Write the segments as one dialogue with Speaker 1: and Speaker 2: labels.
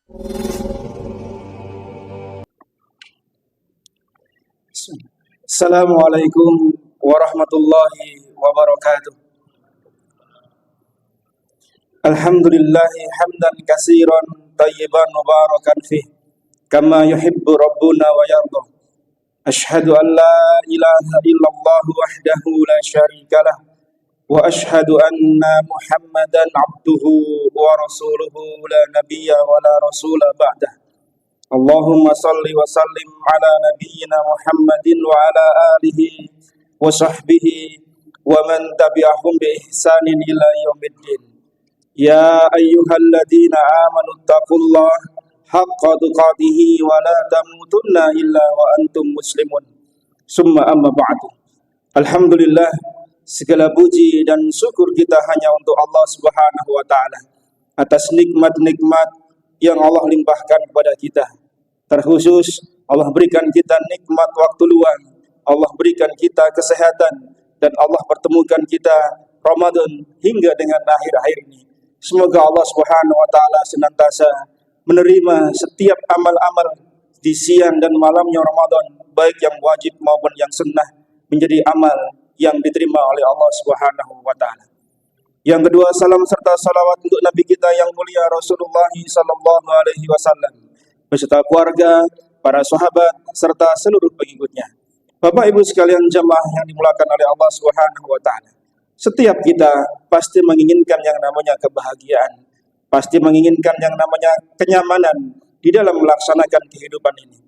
Speaker 1: Assalamualaikum warahmatullahi wabarakatuh. Alhamdulillahi hamdan katsiran tayyiban mubarakan fih kama yuhibbu rabbuna wa yarda. Ashhadu an la ilaha illallah wahdahu la syarikalah wa ashhadu anna Muhammadan abduhu wa rasuluhu la nabiyya wa la rasula ba'dah. Allahumma salli wa sallim ala nabiyyina Muhammadin wa ala alihi wa sahbihi wa man tabi'ahum bi ihsanin ila yaumiddin. Ya ayyuhalladzina amanu taqullaha haqqa tuqatih wa la tamutunna illa wa antum muslimun. Summa amma ba'du. Alhamdulillah, segala puji dan syukur kita hanya untuk Allah Subhanahu wa taala atas nikmat-nikmat yang Allah limpahkan kepada kita. Terkhusus Allah berikan kita nikmat waktu luang, Allah berikan kita kesehatan, dan Allah pertemukan kita Ramadan hingga dengan akhir-akhir ini. Semoga Allah Subhanahu wa taala senantiasa menerima setiap amal-amal di siang dan malamnya Ramadan, baik yang wajib maupun yang sunnah, menjadi amal yang diterima oleh Allah Subhanahu wa taala. Yang kedua, salam serta salawat untuk Nabi kita yang mulia Rasulullah sallallahu alaihi wasallam beserta keluarga, para sahabat serta seluruh pengikutnya. Bapak Ibu sekalian jemaah yang dimulakan oleh Allah Subhanahu wa taala. Setiap kita pasti menginginkan yang namanya kebahagiaan, pasti menginginkan yang namanya kenyamanan di dalam melaksanakan kehidupan ini.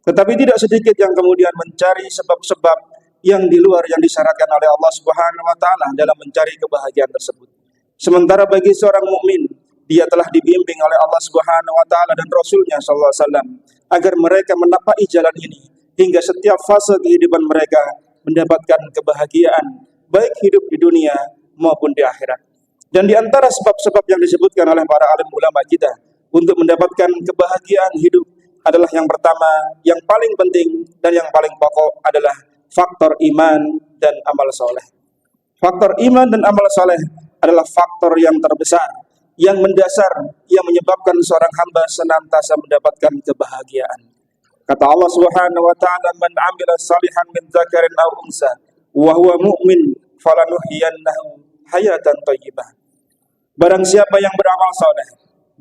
Speaker 1: Tetapi tidak sedikit yang kemudian mencari sebab-sebab yang di luar yang disyaratkan oleh Allah Subhanahu wa taala dalam mencari kebahagiaan tersebut. Sementara bagi seorang mukmin, dia telah dibimbing oleh Allah Subhanahu wa taala dan Rasulnya sallallahu alaihi wasallam agar mereka menapaki jalan ini hingga setiap fase kehidupan mereka mendapatkan kebahagiaan baik hidup di dunia maupun di akhirat. Dan di antara sebab-sebab yang disebutkan oleh para alim ulama kita untuk mendapatkan kebahagiaan hidup adalah yang pertama, yang paling penting dan yang paling pokok adalah faktor iman dan amal soleh. Faktor iman dan amal soleh adalah faktor yang terbesar, yang mendasar, yang menyebabkan seorang hamba senantiasa mendapatkan kebahagiaan. Kata Allah Subhanahu wa taala, "Man 'amila shalihan min dzakarin aw unsa wa huwa mu'min falanuhyiyannahu hayatan thayyibah." Barang siapa yang beramal soleh,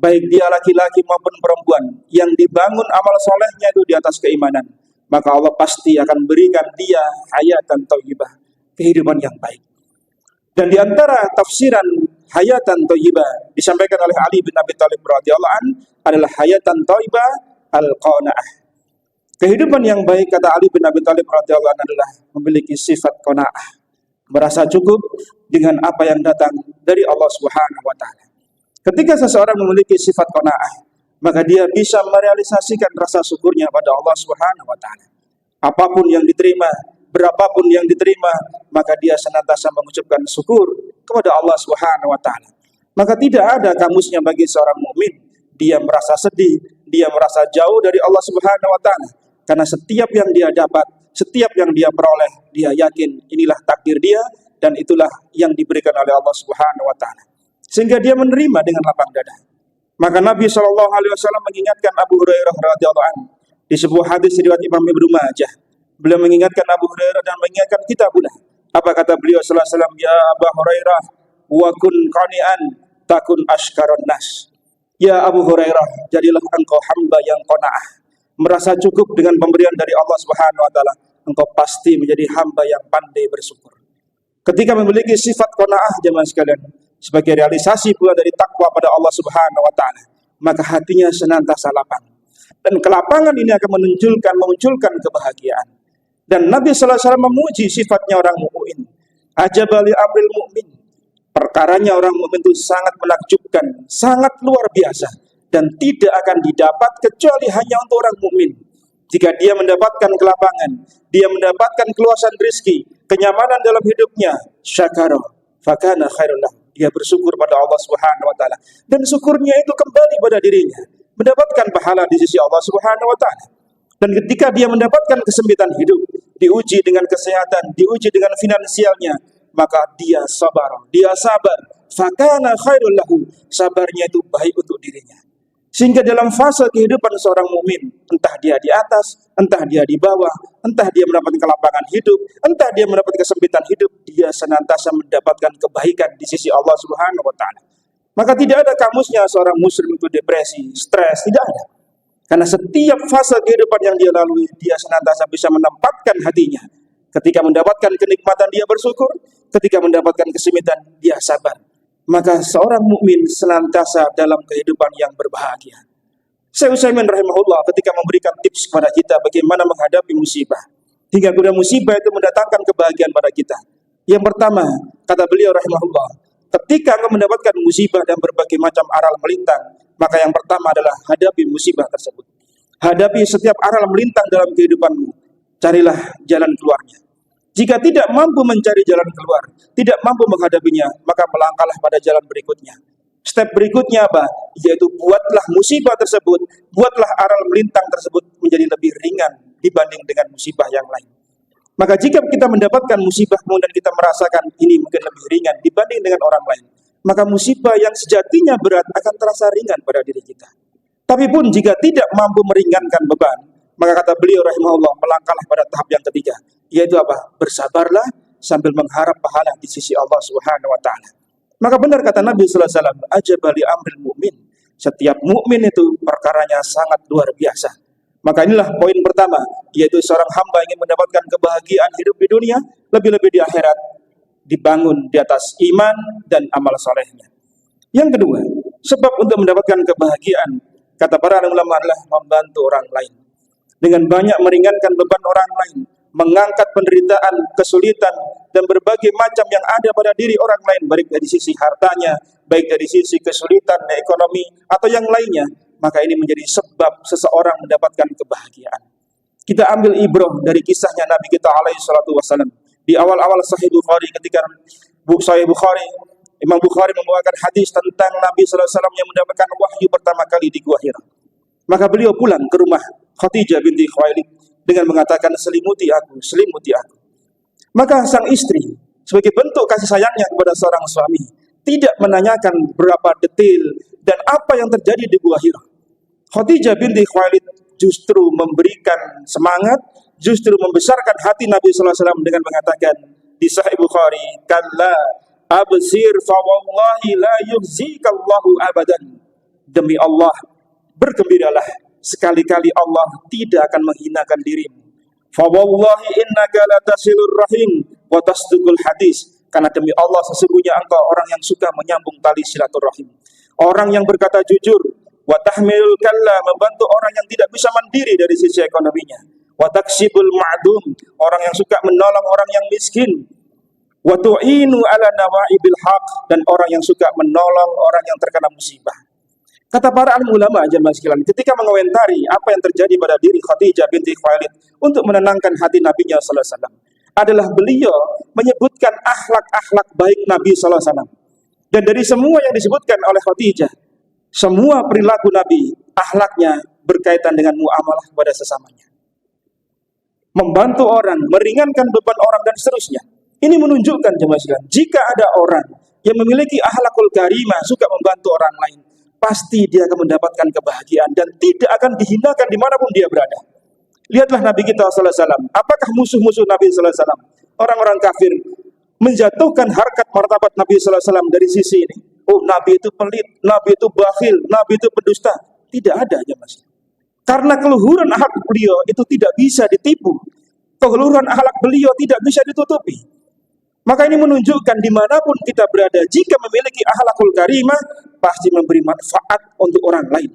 Speaker 1: baik dia laki-laki maupun perempuan, yang dibangun amal solehnya itu di atas keimanan, maka Allah pasti akan berikan dia hayatan thayyibah, kehidupan yang baik. Dan di antara tafsiran hayatan thayyibah disampaikan oleh Ali bin Abi Thalib radhiyallahu an adalah hayatan thayyibah al-qanaah. Kehidupan yang baik, kata Ali bin Abi Thalib radhiyallahu an, adalah memiliki sifat qanaah, merasa cukup dengan apa yang datang dari Allah Subhanahu wa taala. Ketika seseorang memiliki sifat qanaah, maka dia bisa merealisasikan rasa syukurnya pada Allah Subhanahu wa taala. Apapun yang diterima, berapapun yang diterima, maka dia senantiasa mengucapkan syukur kepada Allah Subhanahu wa taala. Maka tidak ada kamusnya bagi seorang mukmin dia merasa sedih, dia merasa jauh dari Allah Subhanahu wa taala, karena setiap yang dia dapat, setiap yang dia peroleh, dia yakin inilah takdir dia dan itulah yang diberikan oleh Allah Subhanahu wa taala. Sehingga dia menerima dengan lapang dada. Maka Nabi Shallallahu alaihi wasallam mengingatkan Abu Hurairah radhiyallahu anhu di sebuah hadis riwayat Imam Ibnu Majah. Beliau mengingatkan Abu Hurairah dan mengingatkan kita pula. Apa kata beliau sallallahu alaihi wasallam? Ya Abu Hurairah, wa kun qani'an takun ashkaron nas. Ya Abu Hurairah, jadilah engkau hamba yang qanaah, merasa cukup dengan pemberian dari Allah Subhanahu wa taala. Engkau pasti menjadi hamba yang pandai bersyukur. Ketika memiliki sifat qanaah, jemaah sekalian, sebagai realisasi pula dari takwa pada Allah Subhanahu wa taala, maka hatinya senantiasa lapang. Dan kelapangan ini akan memunculkan kebahagiaan. Dan Nabi sallallahu alaihi wasallam memuji sifatnya orang mukmin. Ajabali amril mukmin. Perkaranya orang mukmin itu sangat menakjubkan, sangat luar biasa, dan tidak akan didapat kecuali hanya untuk orang mukmin. Jika dia mendapatkan kelapangan, dia mendapatkan keluasan rezeki, kenyamanan dalam hidupnya, syakara fakana khairul lahu. Dia bersyukur pada Allah Subhanahu wa taala, dan syukurnya itu kembali pada dirinya, mendapatkan pahala di sisi Allah Subhanahu wa taala. Dan ketika dia mendapatkan kesempitan hidup, diuji dengan kesehatan, diuji dengan finansialnya, maka dia sabar, fakana khairul lahu. Sabarnya itu baik untuk dirinya. Sehingga dalam fase kehidupan seorang mukmin, entah dia di atas, entah dia di bawah, entah dia mendapatkan kelapangan hidup, entah dia mendapat kesempitan hidup, dia senantiasa mendapatkan kebaikan di sisi Allah Subhanahu wa taala. Maka tidak ada kamusnya seorang muslim itu depresi, stres, tidak ada. Karena setiap fase kehidupan yang dia lalui, dia senantiasa bisa menempatkan hatinya. Ketika mendapatkan kenikmatan dia bersyukur, ketika mendapatkan kesempitan dia sabar. Maka seorang mukmin senantiasa dalam kehidupan yang berbahagia. Syekh Utsaimin rahimahullah ketika memberikan tips kepada kita bagaimana menghadapi musibah, hingga kemudian musibah itu mendatangkan kebahagiaan pada kita. Yang pertama, kata beliau rahimahullah, ketika engkau mendapatkan musibah dan berbagai macam aral melintang, maka yang pertama adalah hadapi musibah tersebut. Hadapi setiap aral melintang dalam kehidupanmu. Carilah jalan keluarnya. Jika tidak mampu mencari jalan keluar, tidak mampu menghadapinya, maka melangkahlah pada jalan berikutnya. Step berikutnya apa? Yaitu buatlah musibah tersebut, buatlah aral melintang tersebut menjadi lebih ringan dibanding dengan musibah yang lain. Maka jika kita mendapatkan musibah kemudian kita merasakan ini mungkin lebih ringan dibanding dengan orang lain, maka musibah yang sejatinya berat akan terasa ringan pada diri kita. Tapi pun jika tidak mampu meringankan beban, maka kata beliau rahimahullah, melangkahlah pada tahap yang ketiga, yaitu apa? Bersabarlah sambil mengharap pahala di sisi Allah Subhanahu wa taala. Maka benar kata Nabi sallallahu alaihi wasallam, ajabali amril mukmin. Setiap mukmin itu perkaranya sangat luar biasa. Maka inilah poin pertama, yaitu seorang hamba ingin mendapatkan kebahagiaan hidup di dunia, lebih-lebih di akhirat, dibangun di atas iman dan amal solehnya. Yang kedua, sebab untuk mendapatkan kebahagiaan, kata para ulama adalah membantu orang lain. Dengan banyak meringankan beban orang lain, mengangkat penderitaan, kesulitan, dan berbagai macam yang ada pada diri orang lain, baik dari sisi hartanya, baik dari sisi kesulitan ekonomi, atau yang lainnya, maka ini menjadi sebab seseorang mendapatkan kebahagiaan. Kita ambil ibrah dari kisahnya Nabi kita alaihi salatu wassalam. Di awal-awal Sahih Bukhari, ketika Sahih Bukhari, Imam Bukhari membawakan hadis tentang Nabi sallallahu alaihi wasallam yang mendapatkan wahyu pertama kali di Gua Hira. Maka beliau pulang ke rumah Khadijah binti Khuwailid dengan mengatakan, selimuti aku, selimuti aku. Maka sang istri sebagai bentuk kasih sayangnya kepada seorang suami tidak menanyakan berapa detail dan apa yang terjadi di Gua Hira. Khadijah binti Khuwailid justru memberikan semangat, justru membesarkan hati Nabi sallallahu alaihi wasallam dengan mengatakan di Sahih Bukhari, kalla absir fa wallahi la yukhzikallahu abadan. Demi Allah, bergembiralah, sekali-kali Allah tidak akan menghinakan dirimu. Fa wallahi innaka latasilur rahim wa tasduqul hadis. Karena demi Allah sesungguhnya engkau orang yang suka menyambung tali silaturahim. Orang yang berkata jujur, wa tahmilul kalla, membantu orang yang tidak bisa mandiri dari sisi ekonominya. Wa taksibul ma'dum, orang yang suka menolong orang yang miskin. Wa tu'inu ala nawaibil haq, dan orang yang suka menolong orang yang terkena musibah. Kata para alim ulama jemaah sekalian, ketika mengomentari apa yang terjadi pada diri Khadijah binti Khuwailid untuk menenangkan hati Nabi-Nya sallallahu alaihi wasallam, adalah beliau menyebutkan akhlak-akhlak baik Nabi sallallahu alaihi wasallam. Dan dari semua yang disebutkan oleh Khadijah, semua perilaku Nabi, akhlaknya berkaitan dengan muamalah kepada sesamanya. Membantu orang, meringankan beban orang dan seterusnya. Ini menunjukkan jemaah sekalian, jika ada orang yang memiliki akhlakul karimah, suka membantu orang lain, pasti dia akan mendapatkan kebahagiaan dan tidak akan dihinakan dimanapun dia berada. Lihatlah Nabi kita sallallahu alaihi wasallam. Apakah musuh-musuh Nabi sallallahu alaihi wasallam, orang-orang kafir, menjatuhkan harkat martabat Nabi sallallahu alaihi wasallam dari sisi ini? Oh, Nabi itu pelit, Nabi itu bakhil, Nabi itu pendusta. Tidak ada aja mas. Karena keluhuran akhlak beliau itu tidak bisa ditipu. Keluhuran akhlak beliau tidak bisa ditutupi. Maka ini menunjukkan dimanapun kita berada, jika memiliki akhlakul karimah, pasti memberi manfaat untuk orang lain.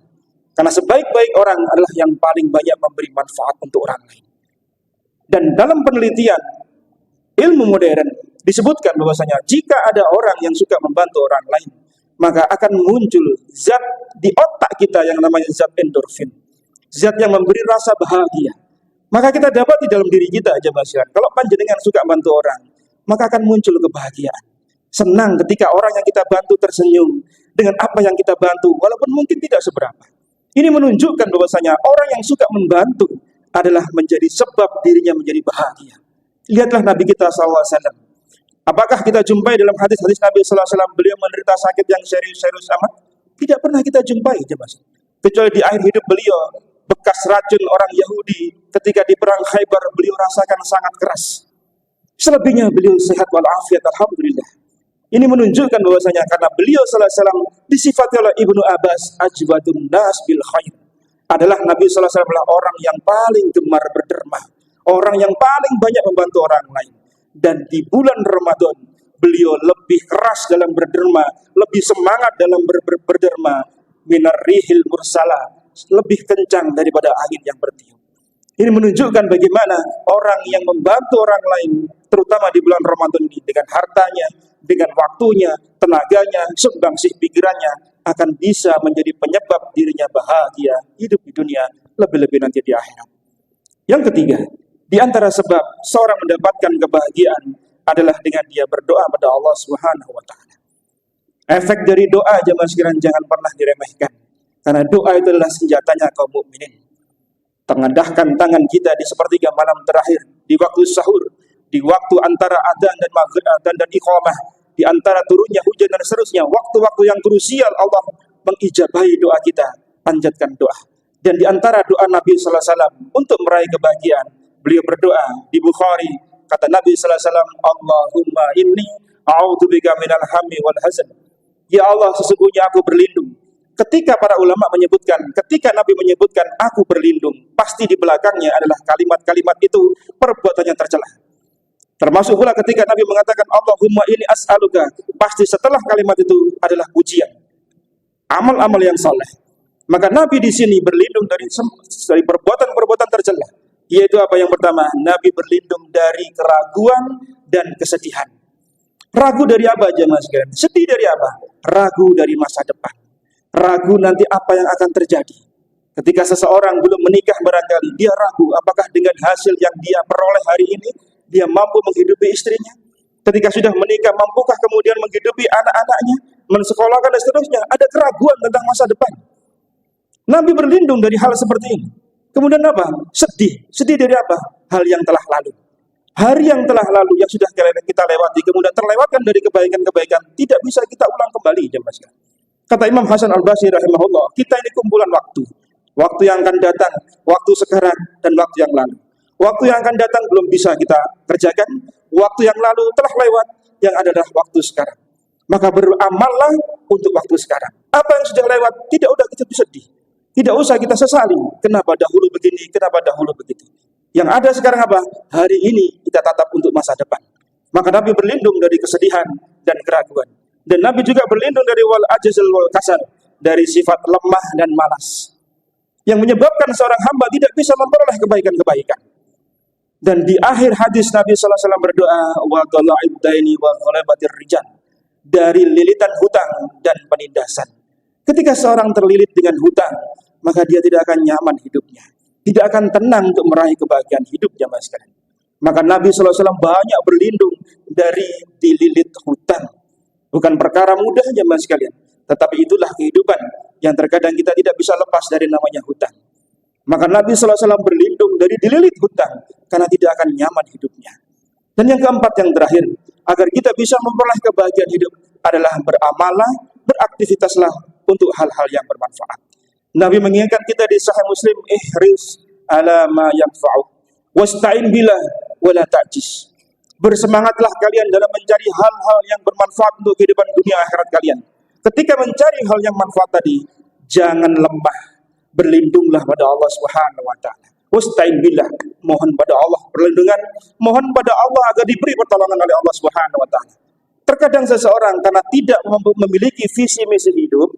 Speaker 1: Karena sebaik-baik orang adalah yang paling banyak memberi manfaat untuk orang lain. Dan dalam penelitian ilmu modern disebutkan bahwasanya jika ada orang yang suka membantu orang lain, maka akan muncul zat di otak kita yang namanya zat endorfin. Zat yang memberi rasa bahagia. Maka kita dapat di dalam diri kita aja masyarakat. Kalau panjenengan suka bantu orang, maka akan muncul kebahagiaan. Senang ketika orang yang kita bantu tersenyum dengan apa yang kita bantu, walaupun mungkin tidak seberapa. Ini menunjukkan bahwasanya orang yang suka membantu adalah menjadi sebab dirinya menjadi bahagia. Lihatlah Nabi kita SAW. Apakah kita jumpai dalam hadis-hadis Nabi SAW beliau menderita sakit yang serius-serius amat? Tidak pernah kita jumpai, jemaah. Kecuali di akhir hidup beliau, bekas racun orang Yahudi ketika di perang Khaybar beliau rasakan sangat keras. Selebihnya beliau sehat walafiat, alhamdulillah. Ini menunjukkan bahwasanya karena beliau sallallahu alaihi wasallam disifati oleh Ibnu Abbas ajwadun nas bil khair. Adalah Nabi sallallahu alaihi wasallam orang yang paling gemar berderma, orang yang paling banyak membantu orang lain. Dan di bulan Ramadan beliau lebih keras dalam berderma, lebih semangat dalam berderma, minar rihil mursala, lebih kencang daripada angin yang bertiup. Ini menunjukkan bagaimana orang yang membantu orang lain, terutama di bulan Ramadan ini, dengan hartanya, dengan waktunya, tenaganya, sumbangsih pikirannya, akan bisa menjadi penyebab dirinya bahagia hidup di dunia, lebih-lebih nanti di akhirat. Yang ketiga, di antara sebab seorang mendapatkan kebahagiaan adalah dengan dia berdoa pada Allah Subhanahu wa taala. Efek dari doa jemaah sekalian jangan pernah diremehkan. Karena doa itu adalah senjatanya kaum mukminin. Tengadahkan tangan kita di sepertiga malam terakhir, di waktu sahur, di waktu antara adzan dan maghrib, adzan dan iqamah, di antara turunnya hujan dan seterusnya, waktu-waktu yang krusial Allah mengijabahi doa kita, panjatkan doa. Dan di antara doa Nabi sallallahu alaihi wasallam untuk meraih kebahagiaan, beliau berdoa di Bukhari, kata Nabi sallallahu alaihi wasallam, Allahumma inni a'udzubika minal hammi wal hazan. Ya Allah, sesungguhnya aku berlindung. Ketika para ulama menyebutkan, ketika Nabi menyebutkan aku berlindung, pasti di belakangnya adalah kalimat-kalimat itu perbuatan yang tercela. Termasuk pula ketika Nabi mengatakan Allahumma inni as'aluka, pasti setelah kalimat itu adalah pujian, amal-amal yang saleh. Maka Nabi di sini berlindung dari perbuatan-perbuatan tercela. Yaitu apa yang pertama? Nabi berlindung dari keraguan dan kesedihan. Ragu dari apa jemaah sekalian? Sedih dari apa? Ragu dari masa depan. Ragu nanti apa yang akan terjadi. Ketika seseorang belum menikah barangkali, dia ragu apakah dengan hasil yang dia peroleh hari ini, dia mampu menghidupi istrinya. Ketika sudah menikah, mampukah kemudian menghidupi anak-anaknya, mensekolahkan dan seterusnya. Ada keraguan tentang masa depan. Nabi berlindung dari hal seperti ini. Kemudian apa? Sedih. Sedih dari apa? Hal yang telah lalu. Hari yang telah lalu, yang sudah kita lewati, kemudian terlewatkan dari kebaikan-kebaikan, tidak bisa kita ulang kembali, jemaah sekalian. Kata Imam Hasan Al-Basri rahimahullah, kita ini kumpulan waktu. Waktu yang akan datang, waktu sekarang, dan waktu yang lalu. Waktu yang akan datang belum bisa kita kerjakan. Waktu yang lalu telah lewat, yang adalah waktu sekarang. Maka beramallah untuk waktu sekarang. Apa yang sudah lewat, tidak usah kita sedih. Tidak usah kita sesali. Kenapa dahulu begini, kenapa dahulu begitu. Yang ada sekarang apa? Hari ini kita tatap untuk masa depan. Maka Nabi berlindung dari kesedihan dan keraguan. Dan Nabi juga berlindung dari wal ajzal wal kasal, dari sifat lemah dan malas yang menyebabkan seorang hamba tidak bisa memperoleh kebaikan-kebaikan. Dan di akhir hadis Nabi sallallahu alaihi wasallam berdoa wa tala'id daini wa ghalabatir rijal, dari lilitan hutang dan penindasan. Ketika seorang terlilit dengan hutang, maka dia tidak akan nyaman hidupnya, tidak akan tenang untuk meraih kebahagiaan hidup jamaah sekalian. Maka Nabi sallallahu alaihi wasallam banyak berlindung dari dililit hutang. Bukan perkara mudah jemaah sekalian, tetapi itulah kehidupan yang terkadang kita tidak bisa lepas dari namanya hutang. Maka Nabi sallallahu alaihi wasallam berlindung dari dililit hutang karena tidak akan nyaman hidupnya. Dan yang keempat, yang terakhir, agar kita bisa memperoleh kebahagiaan hidup adalah beramallah, beraktivitaslah untuk hal-hal yang bermanfaat. Nabi mengingatkan kita di Sahih Muslim, ihris ala ma yanfa'uk wasta'in billah wala ta'jiz. Bersemangatlah kalian dalam mencari hal-hal yang bermanfaat untuk kehidupan dunia akhirat kalian. Ketika mencari hal yang manfaat tadi, jangan lemah. Berlindunglah pada Allah Subhanahu wa taala. Wasta'in billah, mohon pada Allah perlindungan, mohon pada Allah agar diberi pertolongan oleh Allah Subhanahu wa taala. Terkadang seseorang karena tidak memiliki visi misi hidup,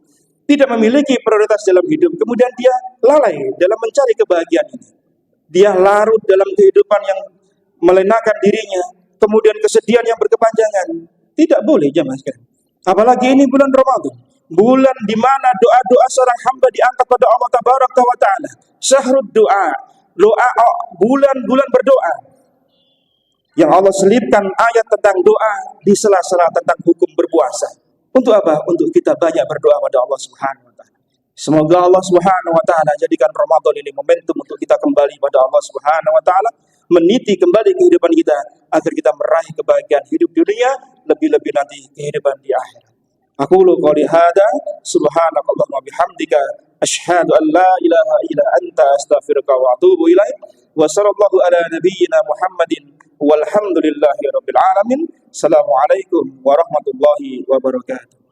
Speaker 1: tidak memiliki prioritas dalam hidup, kemudian dia lalai dalam mencari kebahagiaan ini. Dia larut dalam kehidupan yang melenakan dirinya, kemudian kesedihan yang berkepanjangan. Tidak boleh jemaah sekalian. Apalagi ini bulan Ramadan, bulan di mana doa-doa seorang hamba diangkat pada Allah Tabaraka wa Ta'ala. Syahrud doa, bulan-bulan berdoa. Yang Allah selipkan ayat tentang doa di sela-sela tentang hukum berpuasa. Untuk apa? Untuk kita banyak berdoa pada Allah Subhanahu wa Ta'ala. Semoga Allah Subhanahu wa Ta'ala jadikan Ramadan ini momentum untuk kita kembali pada Allah Subhanahu wa Ta'ala, meniti kembali kehidupan kita agar kita meraih kebahagiaan hidup dunia, lebih-lebih nanti kehidupan di akhirat. Aqulu qouli hadza subhanakallahumma bihamdika Asyhadu an la ilaha illa anta astaghfiruka wa atubu ilaik. Wa sallallahu ala nabiyyina Muhammadin walhamdulillahi rabbil alamin. Assalamualaikum warahmatullahi wabarakatuh.